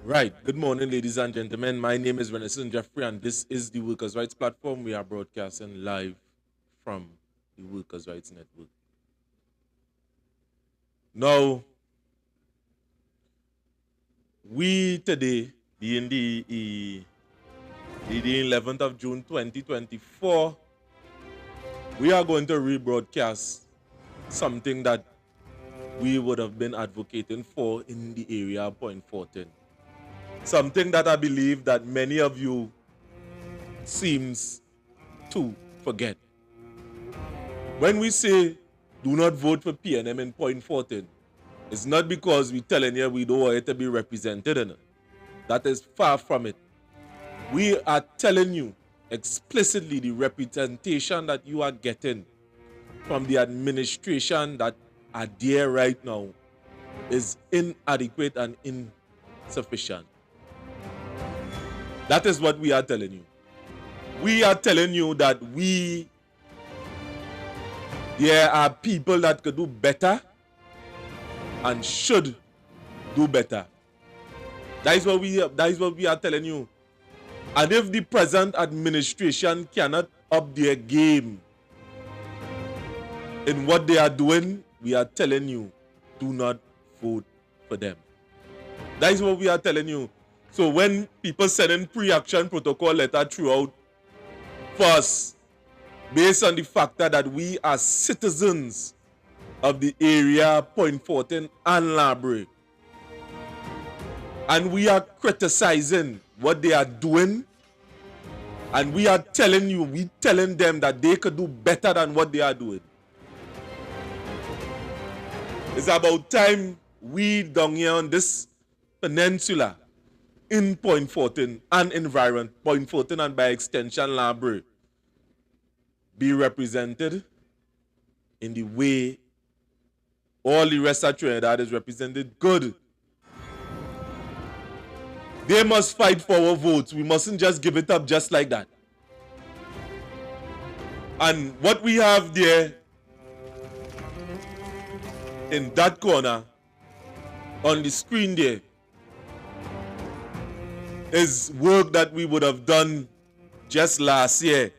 Right. Good morning, ladies and gentlemen. My name is Renaissance Jeffrey, and this is the Workers' Rights Platform. We are broadcasting live from the Workers' Rights Network. Now, we today, being the 11th of June 2024, we are going to rebroadcast something that we would have been advocating for in the area of Point Fortin. Something that I believe that many of you seems to forget. When we say do not vote for PNM in Point Fortin, it's not because we're telling you we don't want it to be represented in it. That is far from it. We are telling you explicitly the representation that you are getting from the administration that are there right now is inadequate and insufficient. That is what we are telling you. We are telling you that there are people that could do better and should do better. That is what we are telling you. And if the present administration cannot up their game in what they are doing, we are telling you, do not vote for them. That is what we are telling you. So when people send in pre-action protocol letter throughout, first, based on the factor that we are citizens of the area, Point Fortin and Library, and we are criticizing what they are doing, and we are telling them that they could do better than what they are doing. It's about time we down here on this peninsula in Point Fortin and environment, Point Fortin and by extension Library, be represented in the way all the rest of Trinidad is represented good. They must fight for our votes. We mustn't just give it up just like that. And what we have there in that corner on the screen there is work that we would have done just last year.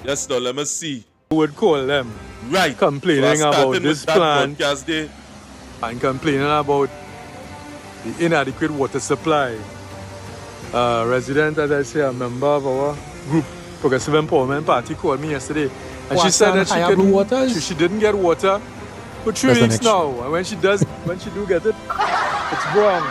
Just now, let me see. Would call them Right. complaining so about this plan there. and complaining about the inadequate water supply. Resident, as I say, a member of our group, Progressive Empowerment Party, called me yesterday, and she said that she didn't get water for 3 weeks now, and when she do get it, it's wrong.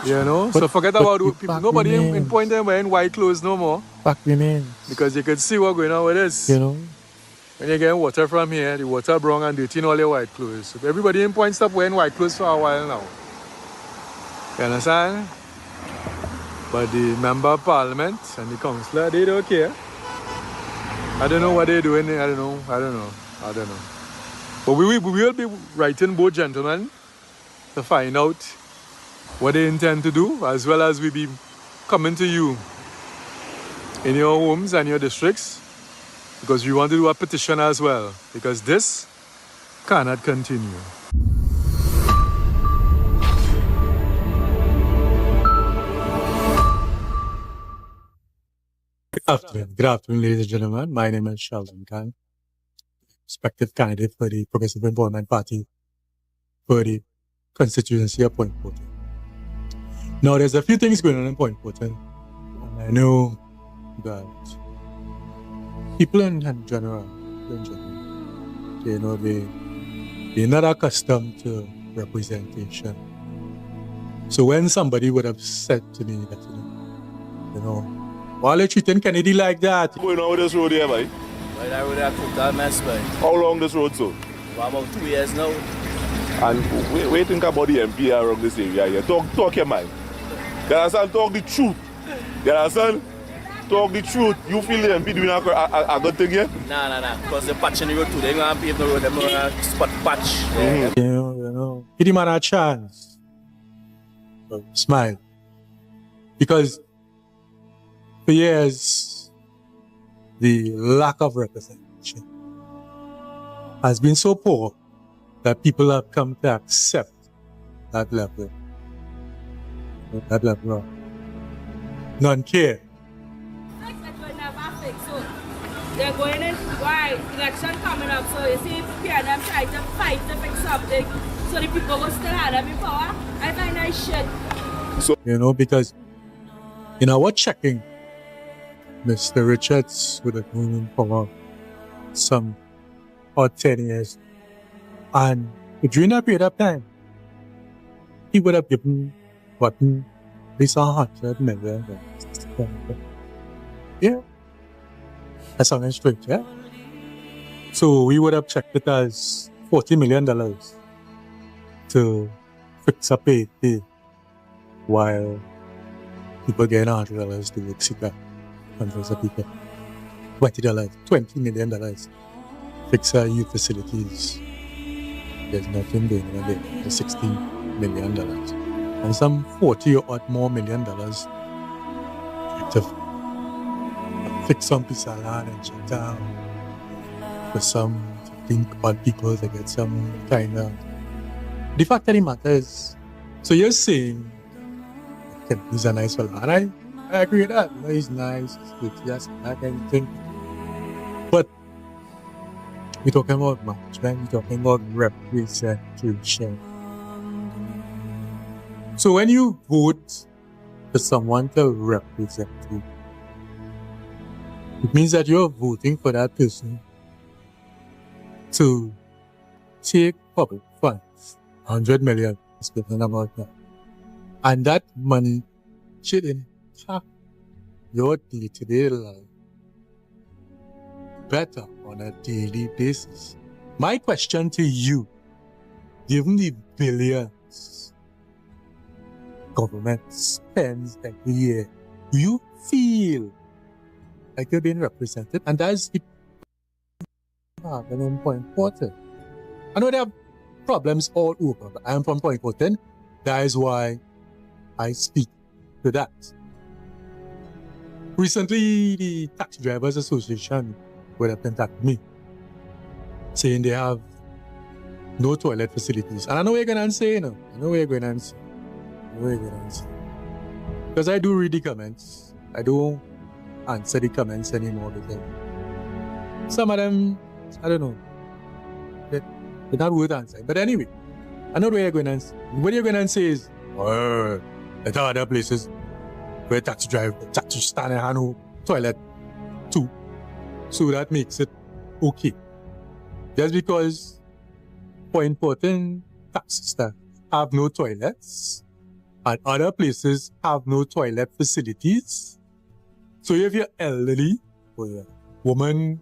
You know, so forget about people. Nobody in Point them wearing white clothes no more. Fact remains. Because you can see what's going on with this. You know, when you get water from here, the water brown and dirty in all your white clothes. So everybody in Point stop wearing white clothes for a while now. You understand? But the member of parliament and the councillor, they don't care. I don't know what they're doing. I don't know. But we will be writing both gentlemen to find out what they intend to do, as well as we be coming to you in your homes and your districts, because we want to do a petition as well, because this cannot continue. Good afternoon, ladies and gentlemen. My name is Sheldon Khan, respective candidate for the Progressive Empowerment Party for the constituency of Point Fortin. Now, there's a few things going on in Point Fortin, and I know that people in general, you know, they're not accustomed to representation. So when somebody would have said to me that, you know, why are you treating Kennedy like that? What's going on with this road here, boy? Well, that road is total mess, boy. How long this road, so? For about 2 years now. And what do you think about the MP around this area here? Talk your mind. You understand? Talk the truth. You understand? Talk the truth. You feel the MP doing a good thing here? Nah. Because they're patching the road too. They're going to pave the road. They're going to spot patch. You know, give the man a chance. Smile. Because for years, the lack of representation has been so poor that people have come to accept that level. That level. None care. They're going in, why? Election coming up, so you see PNM trying to fight to fix something so the people will still have them in power. I find that shit. You know, because in our checking, Mr. Richards would have been in power some odd 10 years. And during that period of time, he would have given what, at least $100 million. Yeah. That's something straight, yeah? So we would have checked it as $40 million to fix up a day while people getting $100 to exit that. Hundreds of people. $20, $20 million. Fix our youth facilities. There's nothing going on there. There's $16 million. And some 40 or odd more million dollars to fix some piece of land and shut down for some 15 odd people to get some kind of. The fact of the matter is, so you're saying he's a nice fellow, and I agree with that. You know, he's nice, he's good, yes, that kind of thing. But we're talking about management, we're talking about representation. So when you vote for someone to represent you, it means that you're voting for that person to take public funds, 100 million, speaking about that. And that money should impact your day-to-day life better on a daily basis. My question to you, given the billions government spends every year, do you feel like you're being represented? And that's the Point Fortin. I know there are problems all over, but I am from Point Fortin. That is why I speak to that. Recently, the Taxi Drivers Association would have contacted me, saying they have no toilet facilities. And I know what you're going to say, you know. I know what you're going to say. Because I do read the comments. I don't answer the comments anymore because some of them, I don't know, they're not worth answering. But anyway, I know what you're going to answer. What you're going to say is, oh, there are other places where taxi stand and have no toilet too. So that makes it okay. Just because Point Fortin taxi staff have no toilets and other places have no toilet facilities. So if you're elderly, or you're a woman,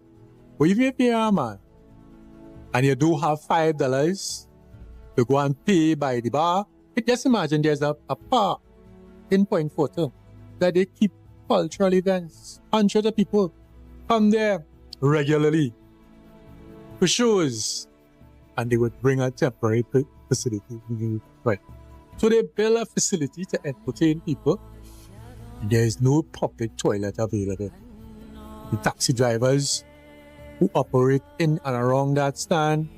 or if you're a man, and you do have $5 to go and pay by the bar, just imagine there's a park in Point Fortin that they keep cultural events. Hundreds of people come there regularly for shows, and they would bring a temporary facility. Right. So they build a facility to entertain people. There is no public toilet available. The taxi drivers who operate in and around that stand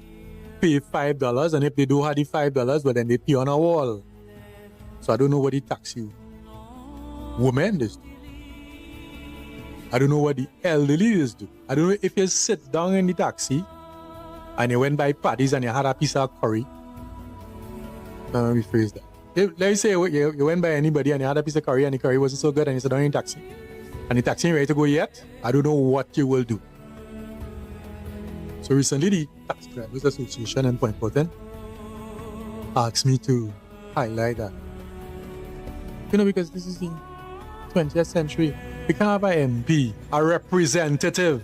pay $5, and if they do have the $5, well, then they pee on a wall. So I don't know what the taxi women do. I don't know what the elderly do. I don't know if you sit down in the taxi and you went by parties and you had a piece of curry. Let me rephrase that. Let's say you went by anybody and you had a piece of curry and the curry wasn't so good and you sit down in the taxi. And the taxi ain't ready to go yet. I don't know what you will do. So recently the Taxi Drivers Association in Point Fortin asked me to highlight that. You know, because this is the 20th century. We can have an MP, a representative.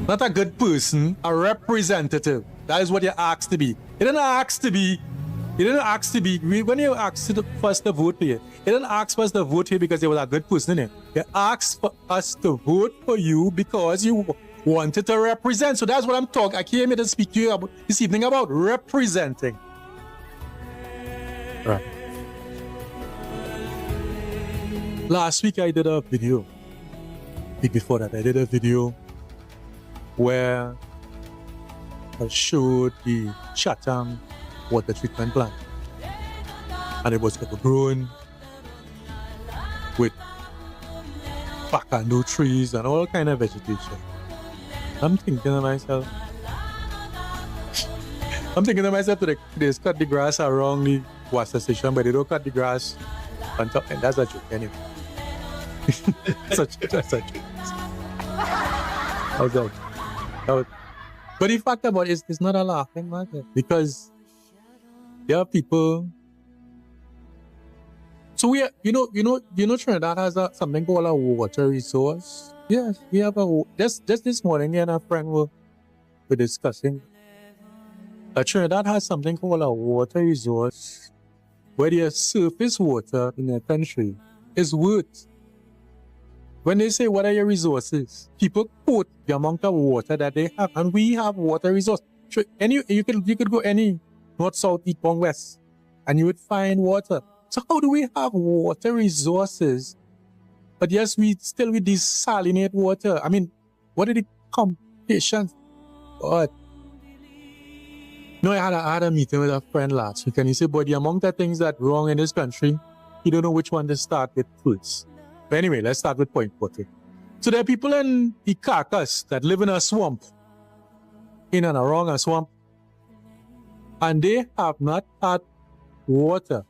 Not a good person, a representative. That is what you're asked to be. You didn't ask to be. When you asked for us to vote for you, you didn't ask for us to vote for you because you was a good person in it. You asked for us to vote for you because you wanted to represent. So that's what I'm talking. I came here to speak to you about this evening about representing. Right. Last week I did a video. Week before that I did a video where has showed the Chatham water treatment plant. And it was overgrown with bacando trees and all kind of vegetation. I'm thinking to myself, they just cut the grass around the water station, but they don't cut the grass on top, and that's a joke anyway. That's a joke. But the fact about it is, it's not a laughing matter, because there are people. So we are, Trinidad has something called a water resource. Yes, we have just this morning, me and a friend were discussing. Trinidad has something called a water resource, where the surface water in the country is worth. When they say, what are your resources? People quote the amount of water that they have, and we have water resource. You could go any north, south, east, or west, and you would find water. So how do we have water resources? But yes, we still with desalinate water. I mean, what are the complications? God. No, I had a meeting with a friend last week, and he said, but the amount of things that wrong in this country, he don't know which one to start with first. But anyway, let's start with point 40. So there are people in the carcass that live in a swamp, in and around a swamp, and they have not had water,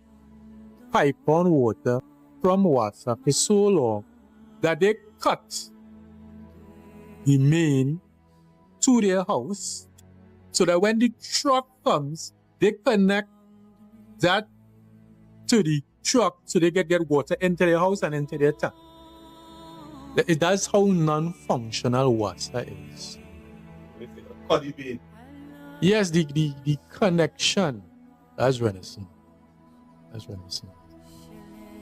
pipe on water from water for so long that they cut the main to their house, so that when the truck comes, they connect that to the truck so they get water into their house and into their tank. That's how non-functional water is. Yes, the connection. That's renaissance.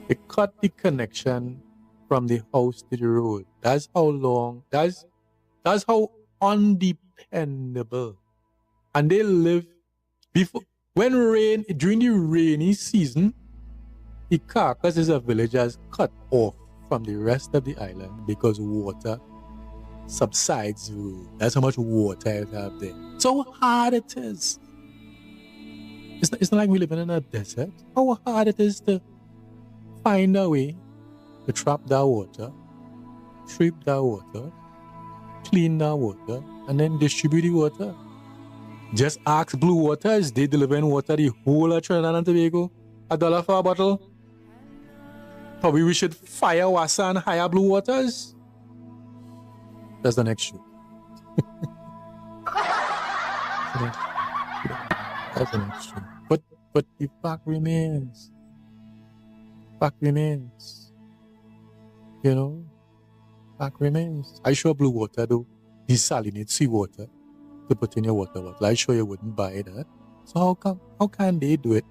They cut the connection from the house to the road. That's how long, that's how undependable. And they live during the rainy season, the carcass is a village that's cut off from the rest of the island because water subsides the road. That's how much water you have there. So hard it is. It's not like we live in a desert. How hard it is to find a way to trap that water, treat that water, clean that water, and then distribute the water. Just ask Blue Waters, they delivering water the whole of Trinidad and Tobago, $1 for a bottle. Probably we should fire Wassa and hire Blue Waters. That's the next show. That's the next show. But the fact remains. Fact remains. Fact remains. I sure Blue Water though, desalinate seawater to put in your water bottle. I sure you wouldn't buy that. So how can they do it?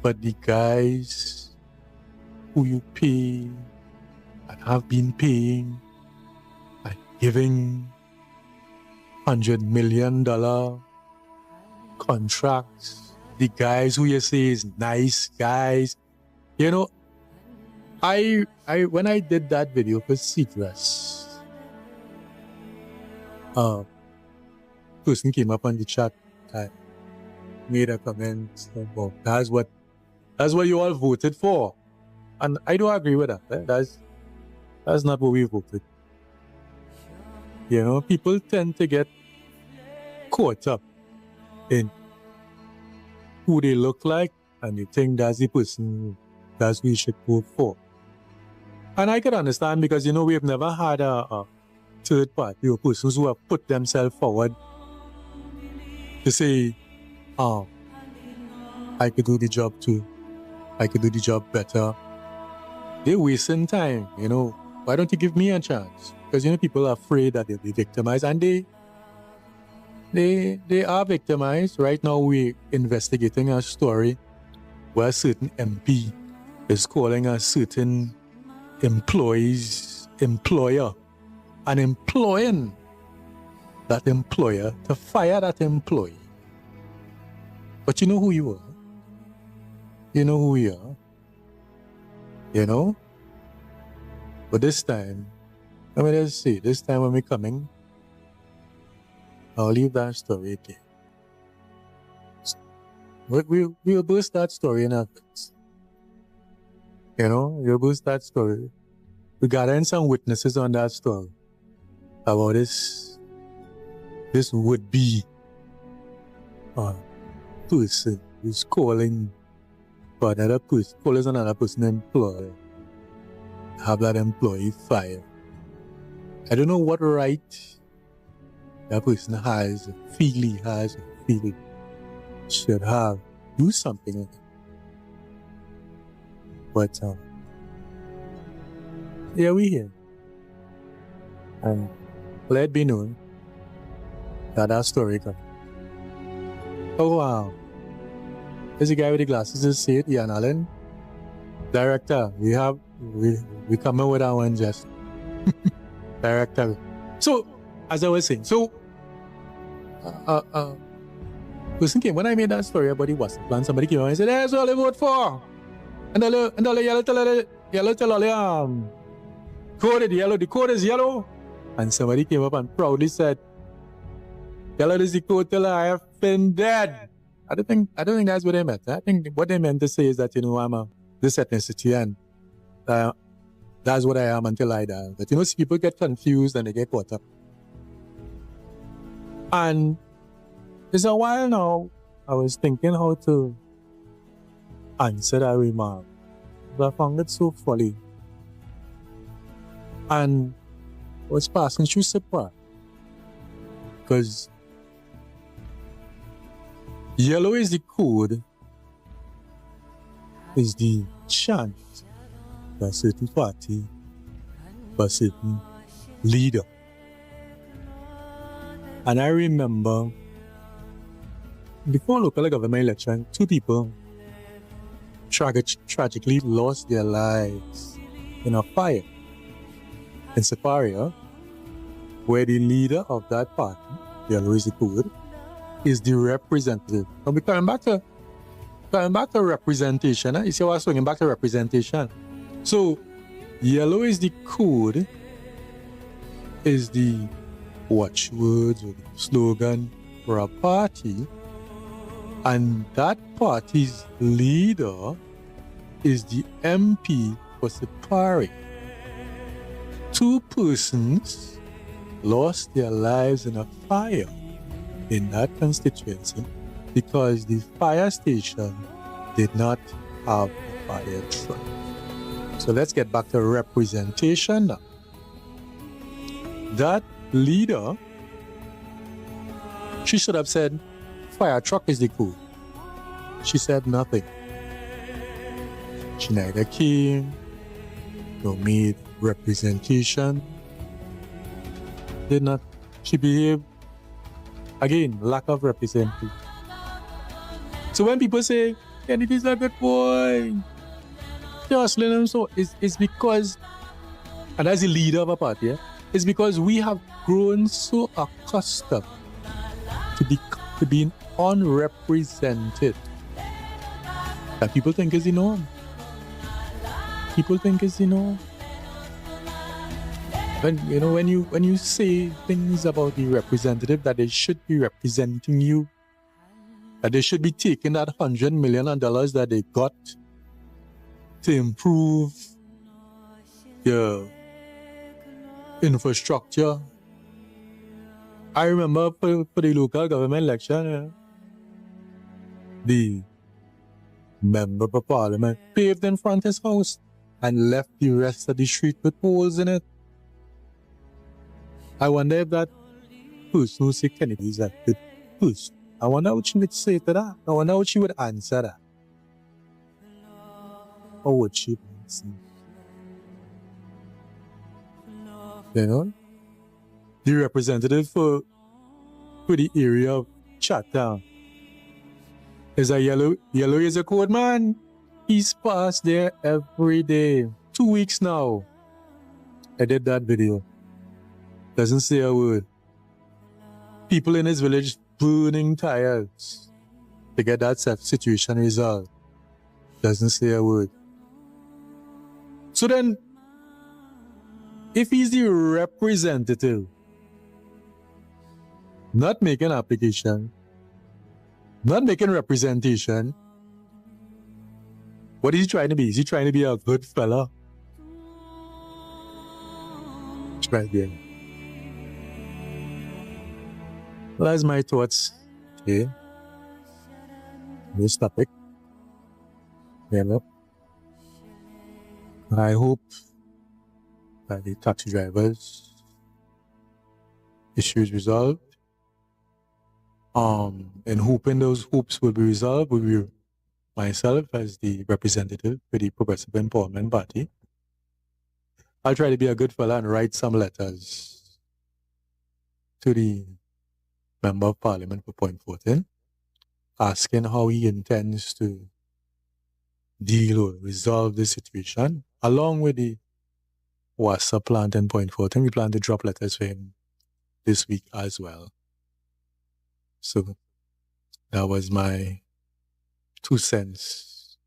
But the guys who you pay and have been paying and giving $100 million contracts, the guys who you say is nice guys, I when I did that video for Citrus, person came up on the chat and made a comment about that's what you all voted for. And I don't agree with that. That's not what we voted. People tend to get caught up in who they look like, and they think that's the person that we should vote for. And I can understand, because we have never had a third party or persons who have put themselves forward to say, I could do the job too. I could do the job better. They're wasting time, Why don't you give me a chance? Because, people are afraid that they'll be victimized, and they are victimized. Right now, we're investigating a story where a certain MP is calling a certain employer and employing that employer to fire that employee. But you know who you are. You know who we are. But this time, let me just say, this time when we're coming, I'll leave that story there. We'll boost that story in evidence. You know, we'll boost that story. We got in some witnesses on that story about this would-be person who's calling for another person, calling another person employee, have that employee fired. I don't know what right that person has, should have, do something like that. But yeah, we here. And let it be known that story comes. Oh wow. There's a guy with the glasses that say it, Ian Allen. Director, we coming with our one just. Director. So, as I was saying, person came, when I made that story about the WhatsApp plan, somebody came and said, that's all I vote for. And the yellow tell code yellow, the code is yellow. And somebody came up and proudly said, yellow is the code till I have been dead. I don't think that's what they meant. I think what they meant to say is that, you know, I'm this ethnicity and that's what I am until I die. But you know, people get confused and they get caught up. And it's a while now, I was thinking how to answer that remark. But I found it so funny. And I was passing through surprise. Because yellow is the code, is the chant for a certain party, for a certain leader. And I remember, before local government election, 2 people tragically lost their lives in a fire in Superior, where the leader of that party, Yellow is the code, is the representative. And we're coming back to representation. You see what I'm swinging back to representation. So, yellow is the code, is the watchwords or the slogan for a party, and that party's leader is the MP for Superior. 2 persons lost their lives in a fire in that constituency because the fire station did not have a fire truck. So let's get back to representation now. That leader, she should have said, fire truck is the code. She said nothing. She neither came nor made representation. Did not. She behaved, again, lack of representation. So when people say, Kennedy's a good boy, they're hustling him, so it's because, and as a leader of a party, it's because we have grown so accustomed to being unrepresented that people think is the norm. People think it's the norm. When you say things about the representative that they should be representing you, that they should be taking that $100 million that they got to improve your infrastructure. I remember for the local government election, the member of parliament paved in front of his house and left the rest of the street with holes in it. I wonder if that person who said Kennedy is a good person, I wonder what she would say to that. I wonder what she would answer that. How would she answer? You know? The representative for the area of Chatham is a yellow. Yellow is a code man. He's passed there every day. 2 weeks now. I did that video. Doesn't say a word. People in his village burning tires to get that situation resolved. Doesn't say a word. So then, if he's the representative, not making application, not making representation. What is he trying to be? Is he trying to be a good fella? Try again. Well, that's my thoughts today. This topic. Yeah, I hope that the taxi drivers issue is resolved. And hoping those hopes will be resolved will be myself as the representative for the Progressive Empowerment Party. I'll try to be a good fella and write some letters to the Member of Parliament for Point Fortin, asking how he intends to deal or resolve the situation, along with the WASA plant in Point Fortin. We plan to drop letters for him this week as well. So that was my 2 cents,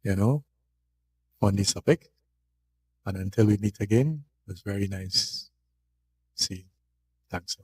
on this topic. And until we meet again, it was very nice. See you. Thanks.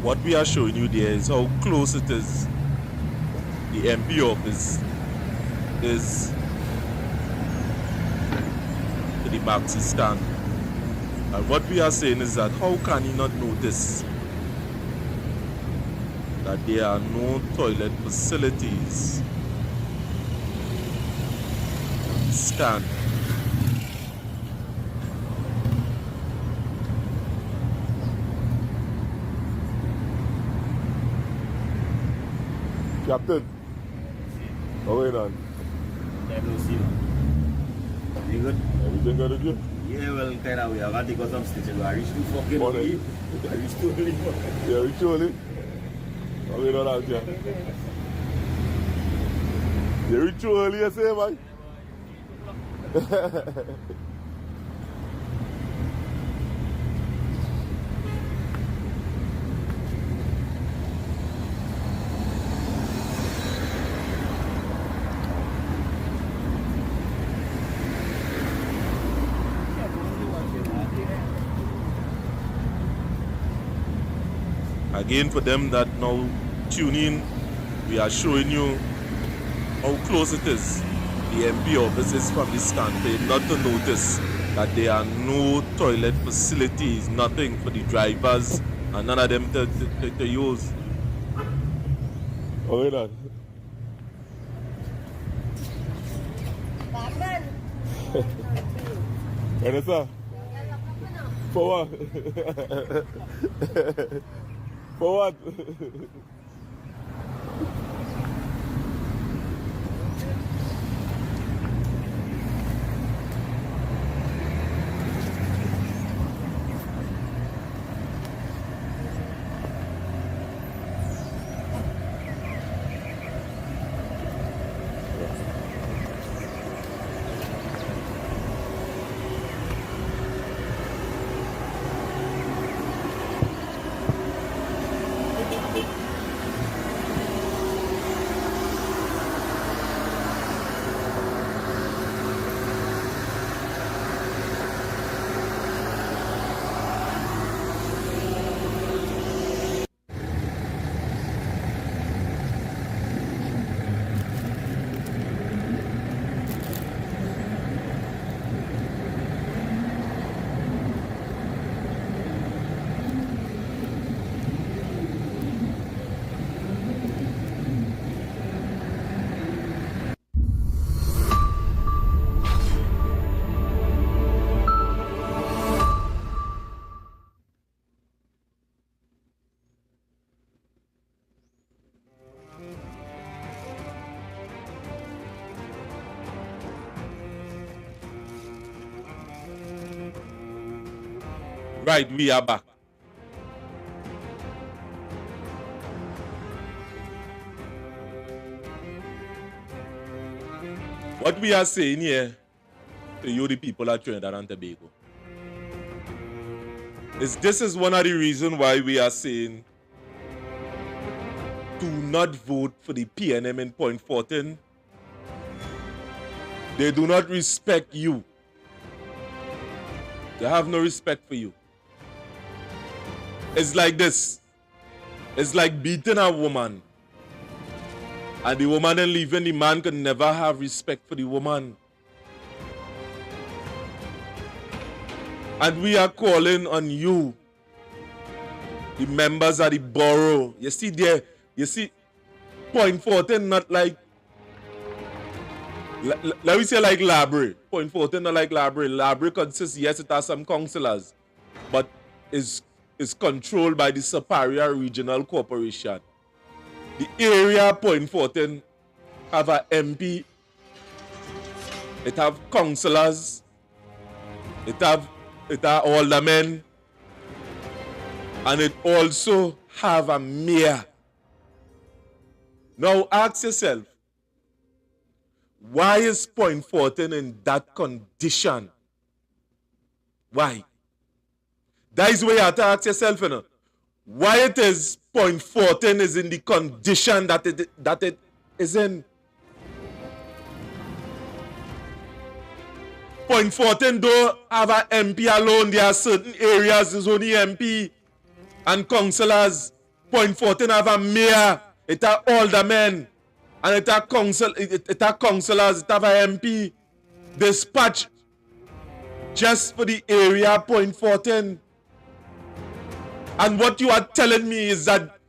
What we are showing you there is how close it is. The MP office is to the Maxi stand. And what we are saying is that how can he not notice that there are no toilet facilities? Stand. Captain, how are you on? You good? Everything good with you? Yeah, well, kind of, we have had to go some stitches. I reached too fucking early. I reached too early. Yeah, reach too early? How are you on out here? You reach too early, you say, man? Again, for them that now tune in, we are showing you how close it is. The MP office is from the standpoint not to notice that there are no toilet facilities, nothing for the drivers, and none of them to use. How are you on? Vanessa? For what? For what? Right, we are back. What we are saying here to you, the people of Trinidad and Tobago, is this is one of the reasons why we are saying do not vote for the PNM in Point Fortin. They do not respect you. They have no respect for you. It's like this. It's like beating a woman. And the woman and leaving, the man can never have respect for the woman. And we are calling on you, the members of the borough. You see there, you see, Point Fortin not like, let me say like Library. Point Fortin not like Library. Library consists, yes, it has some councillors, but is controlled by the Superior Regional Corporation. The area Point Fortin have a MP, it have councillors, it have aldermen, and it also have a mayor. Now ask yourself, why is Point Fortin in that condition? Why? That is where you have to ask yourself, you know, why it is Point Fortin is in the condition that it is in. Point Fortin don't have an MP alone. There are certain areas there's only MP and councillors. Point Fortin have a mayor, it have aldermen, and it have councillors, it have an MP. Dispatch just for the area Point Fortin. And what you are telling me is that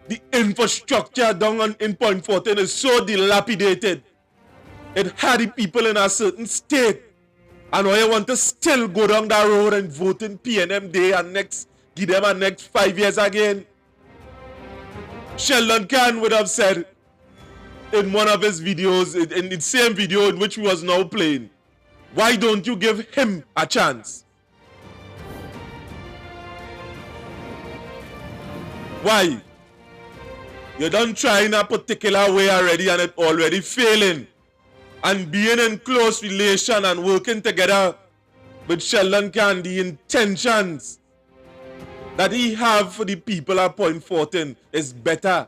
the infrastructure down in Point Fortin is so dilapidated. It had the people in a certain state. And I want to still go down that road and vote in PNM Day and give them a next 5 years again. Sheldon Khan would have said in one of his videos, in the same video in which he was now playing, why don't you give him a chance? Why? You done trying a particular way already and it already failing. And being in close relation and working together with Sheldon Khan, the intentions that he have for the people at Point Fortin is better.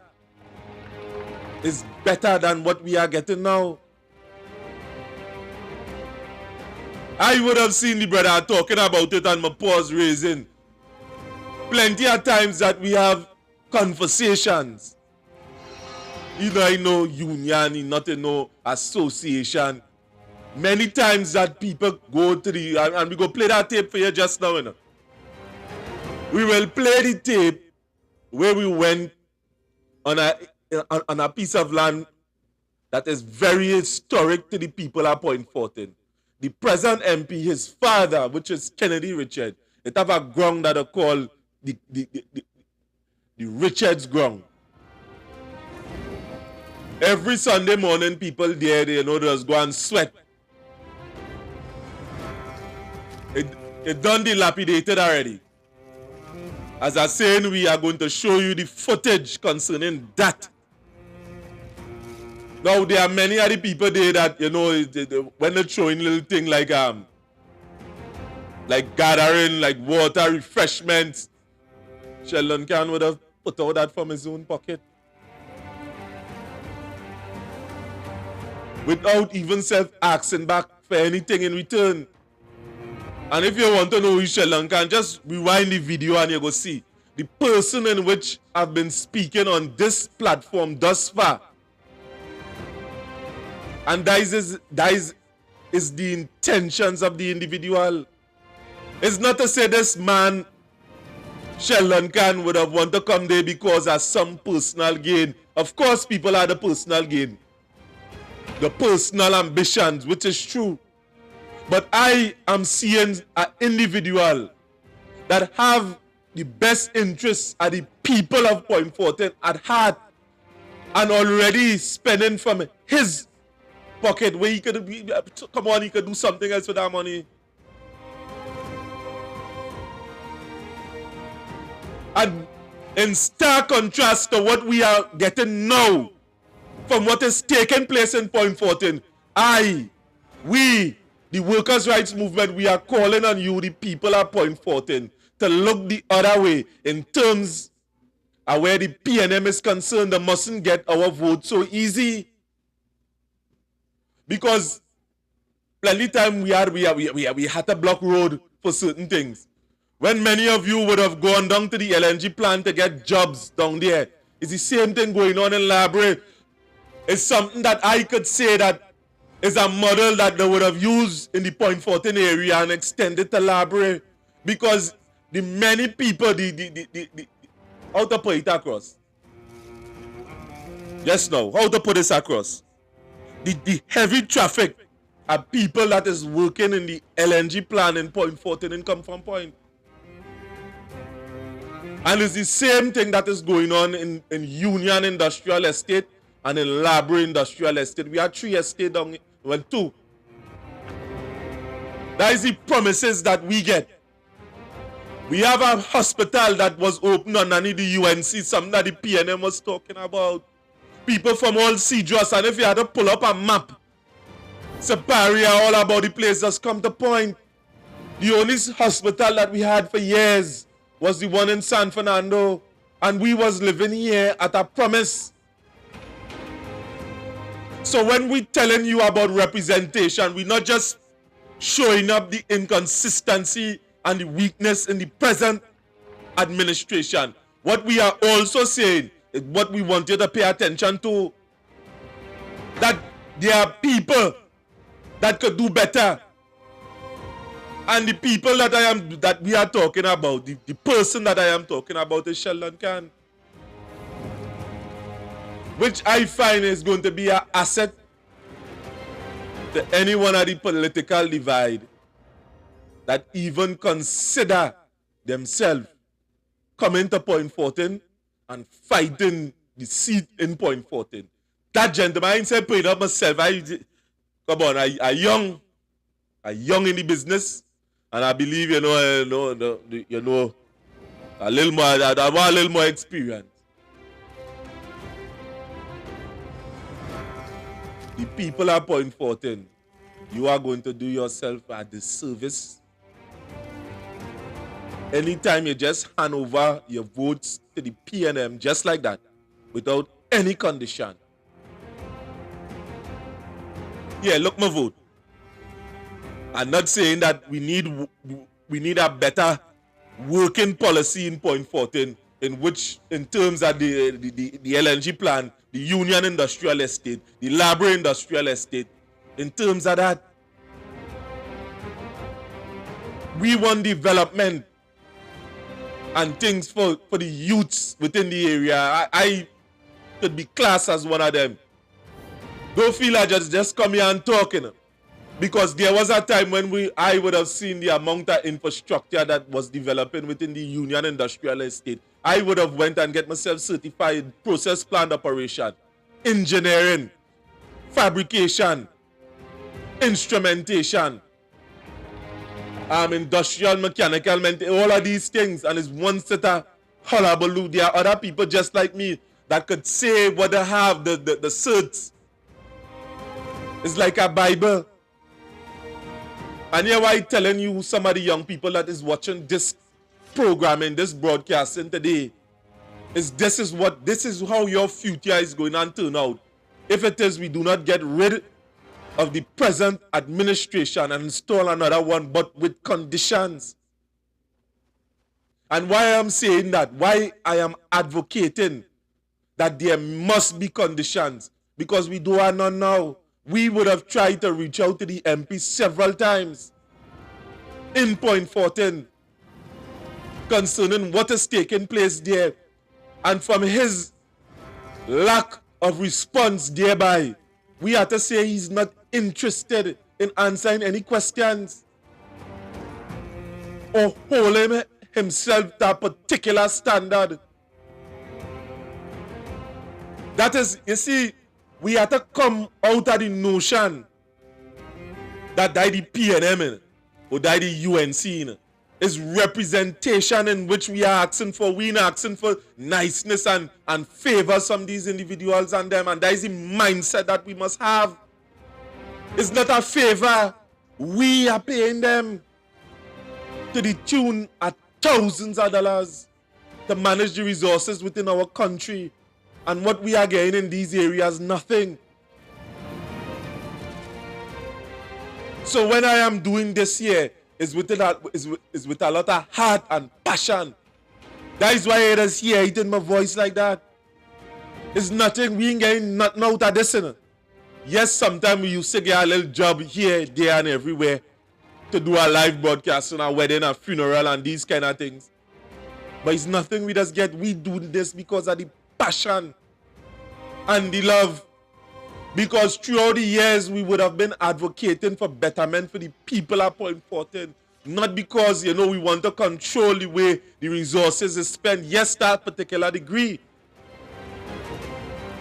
Is better than what we are getting now. I would have seen the brother talking about it and my paws raising. Plenty of times that we have conversations. You know, I know union, you not no association. Many times that people go to the, and we go play that tape for you just now, you know. We will play the tape where we went on a piece of land that is very historic to the people at Point Fortin. The present MP, his father, which is Kennedy Richard, it have a ground that are called the Richards ground. Every Sunday morning, people there, they just go and sweat. It done dilapidated already. As I saying, we are going to show you the footage concerning that. Now, there are many other people there that, you know, when they're showing little thing like gathering, like water, refreshments, Sheldon Khan would have put out that from his own pocket. Without even asking back for anything in return. And if you want to know who Sheldon Khan, just rewind the video and you go see the person in which I've been speaking on this platform thus far. And that is the intentions of the individual. It's not to say this man, Sheldon Khan, would have wanted to come there because of some personal gain. Of course, people have the personal gain. The personal ambitions, which is true. But I am seeing an individual that have the best interests of the people of Point Fortin at heart and already spending from his pocket where he could he could do something else with that money. And in stark contrast to what we are getting now, from what is taking place in Point Fortin, we, the workers' rights movement, we are calling on you, the people at Point Fortin, to look the other way in terms of where the PNM is concerned. They mustn't get our vote so easy. Because plenty time we had to block road for certain things. When many of you would have gone down to the LNG plant to get jobs down there, it's the same thing going on in Labre. It's something that I could say that is a model that they would have used in the Point Fortin area and extended to Labre. Because the many people, how to put it across? Yes, now, how to put this across? The heavy traffic of people that is working in the LNG plant in Point Fortin and come from Point. And it's the same thing that is going on in Union Industrial Estate and in Labre Industrial Estate. We have 3 estates down, well 2. That is the promises that we get. We have a hospital that was opened underneath the UNC, something that the PNM was talking about. People from all CJOS, and if you had to pull up a map, Separia, all about the place, just come to Point. The only hospital that we had for years was the one in San Fernando, and we was living here at a promise. So when we telling you about representation, we're not just showing up the inconsistency and the weakness in the present administration. What we are also saying is what we want you to pay attention to, that there are people that could do better. And the people that we are talking about, the person that I am talking about is Sheldon Khan, which I find is going to be an asset to anyone at the political divide that even consider themselves coming to Point Fortin and fighting the seat in Point Fortin. That gentleman, I said, put up myself. I young in the business, and I believe a little more. I want a little more experience. The people at Point Fortin, you are going to do yourself a disservice. Anytime you just hand over your votes to the PNM just like that, without any condition. Yeah, look my vote. I'm not saying that we need a better working policy in Point Fortin, in terms of the LNG plant, the Union Industrial Estate, the Labre Industrial Estate. In terms of that, we want development and things for the youths within the area. I could be classed as one of them. Don't feel like just come here and talking. Because there was a time when I would have seen the amount of infrastructure that was developing within the Union Industrial Estate. I would have went and get myself certified process plant operation, engineering, fabrication, instrumentation, industrial, mechanical, all of these things. And it's one set of hullabaloo. There are other people just like me that could say what they have, the certs. It's like a Bible. And here why I'm telling you, some of the young people that is watching this programming, this broadcasting today, this is how your future is going to turn out. If it is, we do not get rid of the present administration and install another one, but with conditions. And why I'm saying that, why I am advocating that there must be conditions, because we do have none now. We would have tried to reach out to the MP several times in Point Fortin concerning what is taking place there. And from his lack of response thereby, we have to say he's not interested in answering any questions or holding himself to a particular standard. That is, you see, we have to come out of the notion that the PNM or the UNC is representation in which we are asking for. We are asking for niceness and favors from these individuals and them. And that is the mindset that we must have. It's not a favor. We are paying them to the tune of thousands of dollars to manage the resources within our country. And what we are getting in these areas, nothing. So when I am doing this here, is with a lot of heart and passion. That is why it is here, it in my voice like that. It's nothing, we ain't getting nothing out of this. Yes, sometimes we used to get a little job here, there, and everywhere to do a live broadcast on a wedding, a funeral, and these kind of things. But it's nothing we just get. We do this because of the passion and the love. Because throughout the years, we would have been advocating for betterment for the people at Point Fortin. Not because, we want to control the way the resources is spent. Yes, that particular degree.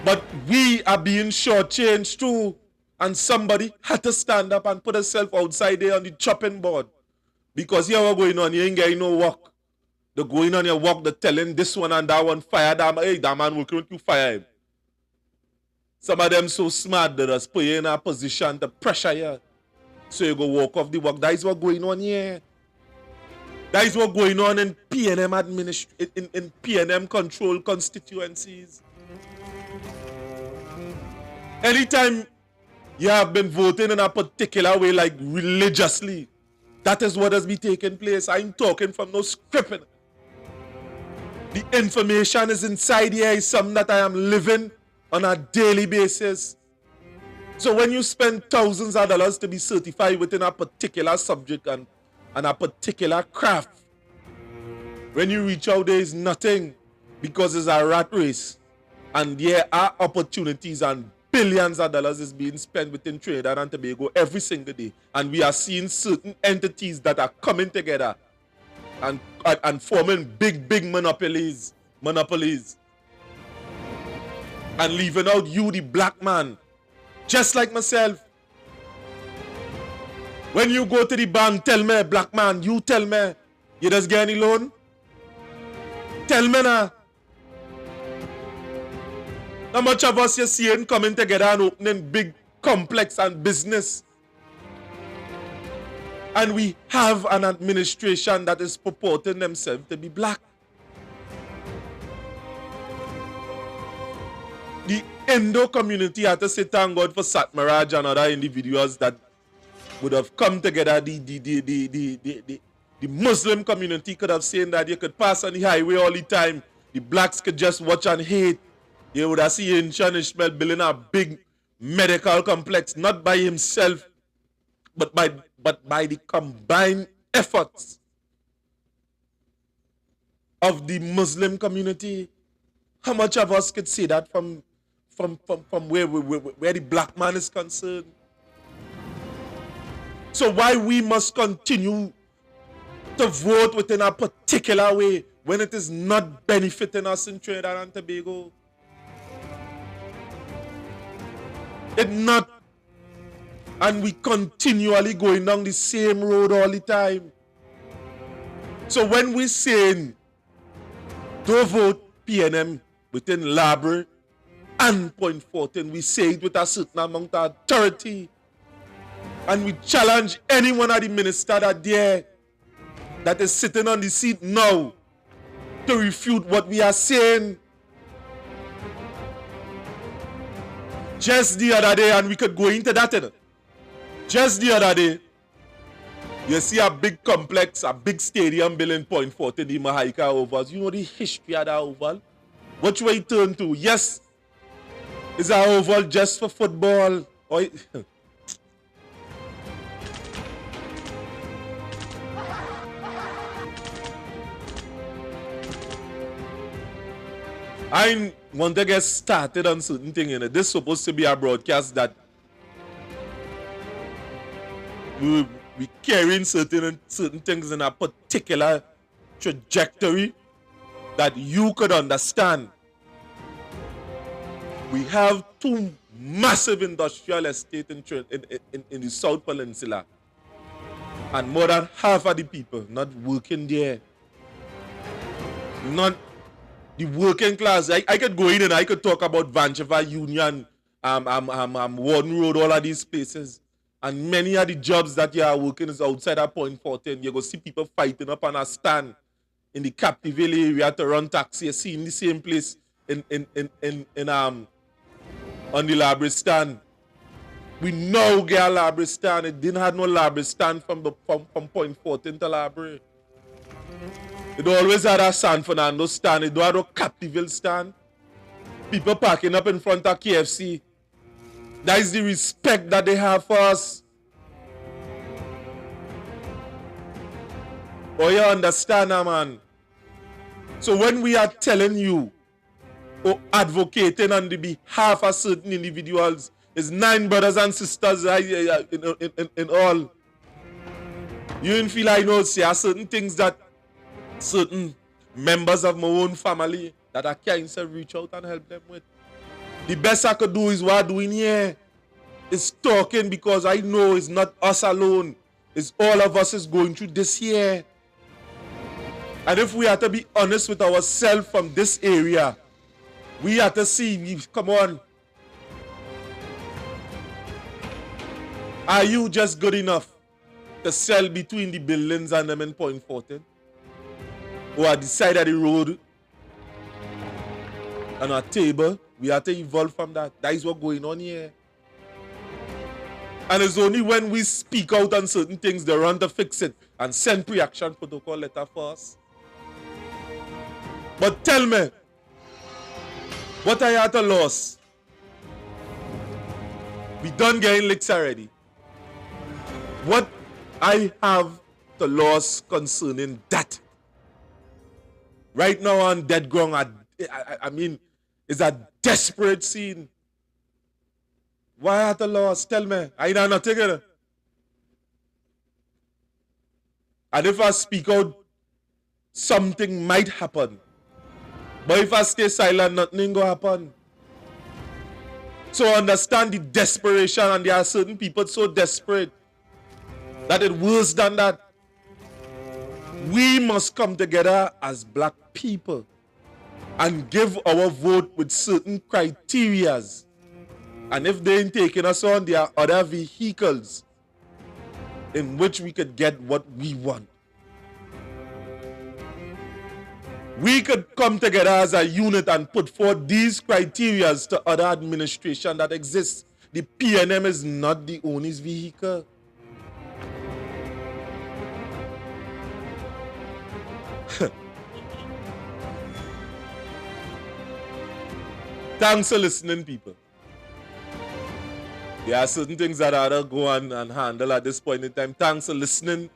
But we are being shortchanged too. And somebody had to stand up and put herself outside there on the chopping board. Because here what's going on, you ain't getting no work. They're going on your work, they're telling this one and that one, fire that man. Hey, that man working with you, fire him. Some of them so smart that just put you in a position to pressure you. So you go walk off the work. That is what's going on here. That is what's going on in PNM in PNM control constituencies. Anytime you have been voting in a particular way, like religiously, that is what has been taking place. I'm talking from no scripting. The information is inside here, is something that I am living on a daily basis. So when you spend thousands of dollars to be certified within a particular subject and a particular craft, when you reach out there is nothing, because it's a rat race. And there are opportunities and billions of dollars is being spent within Trinidad and Tobago every single day. And we are seeing certain entities that are coming together and forming big monopolies. And leaving out you, the black man, just like myself. When you go to the bank, tell me, black man, you tell me, you just get any loan? Tell me now. How much of us you seeing coming together and opening big complex and business? And we have an administration that is purporting themselves to be black. The Indo community had to say thank God for Satmaraj and other individuals that would have come together. The Muslim community could have said that you could pass on the highway all the time. The blacks could just watch and hate. You would have seen Inshan Ishmael building a big medical complex, not by himself, but by the combined efforts of the Muslim community. How much of us could say that from where the black man is concerned? So why we must continue to vote within a particular way when it is not benefiting us in Trinidad and Tobago? It's not. And we continually going down the same road all the time. So when we're saying don't vote PNM within Library and Point Fortin, we say it with a certain amount of authority. And we challenge any one of the ministers that is sitting on the seat now to refute what we are saying. Just the other day, and we could go into that. Just the other day, you see a big complex, a big stadium built in Point Fortin, the Mahaika Ovals. You know the history of that oval? Which way it turned to? Yes, is an oval just for football? Or I want to get started on certain things. This is supposed to be a broadcast that we carrying certain things in a particular trajectory that you could understand. We have two massive industrial estates in the South Peninsula. And more than half of the people not working there. Not the working class. I could go in and I could talk about Vancouver Union, Warden Road, all of these places. And many of the jobs that you are working is outside of Point Fortin. You're going to see people fighting up on a stand in the Captivale area to run taxi. You see in the same place on the library stand. We now get a library stand. It didn't have no library stand from Point Fortin to library. It always had a San Fernando stand. It don't have a Captivale stand. People parking up in front of KFC. That is the respect that they have for us. Oh, you understand now, man? So when we are telling you or advocating on the behalf of certain individuals, it's 9 brothers and sisters in all. You didn't feel I know, see, certain things that certain members of my own family that I can't reach out and help them with. The best I could do is what I'm doing here. Is talking because I know it's not us alone. It's all of us is going through this year. And if we have to be honest with ourselves from this area, we have to see, come on. Are you just good enough to sell between the buildings and them in Point Fortin? Or at the side of the road and a table? We have to evolve from that. That is what's going on here. And it's only when we speak out on certain things they run to fix it and send pre-action protocol letter for us. But tell me, what I had to lose? We done getting licks already. What I have to lose concerning that? Right now on dead ground, I mean, it's a desperate scene. Why have to lose? Tell me. I know not taking it. And if I speak out, something might happen. But if I stay silent, nothing will happen. So understand the desperation, and there are certain people so desperate that it's worse than that. We must come together as black people and give our vote with certain criterias. And if they ain't taking us on, there are other vehicles in which we could get what we want. We could come together as a unit and put forth these criterias to other administration that exists. The PNM is not the only vehicle. Thanks for listening, people. There are certain things that I ought to go on and handle at this point in time. Thanks for listening.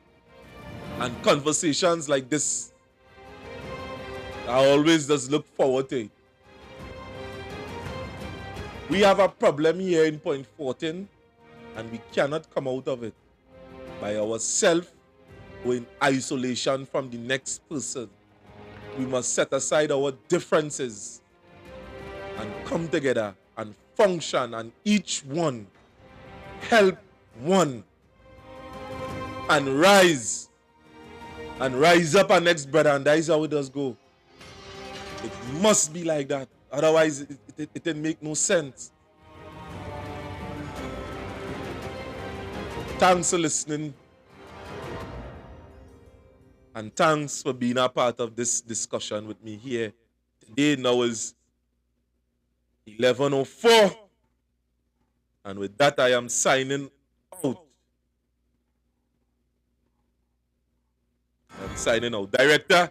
And conversations like this, I always just look forward to it. We have a problem here in Point Fortin, and we cannot come out of it by ourselves or in isolation from the next person. We must set aside our differences and come together and function, and each one help one and rise up our next brother, and that is how it does go. It must be like that, otherwise it didn't make no sense. Thanks for listening, and thanks for being a part of this discussion with me here. Today now is 11:04, and with that I am signing out. I'm signing out. Director,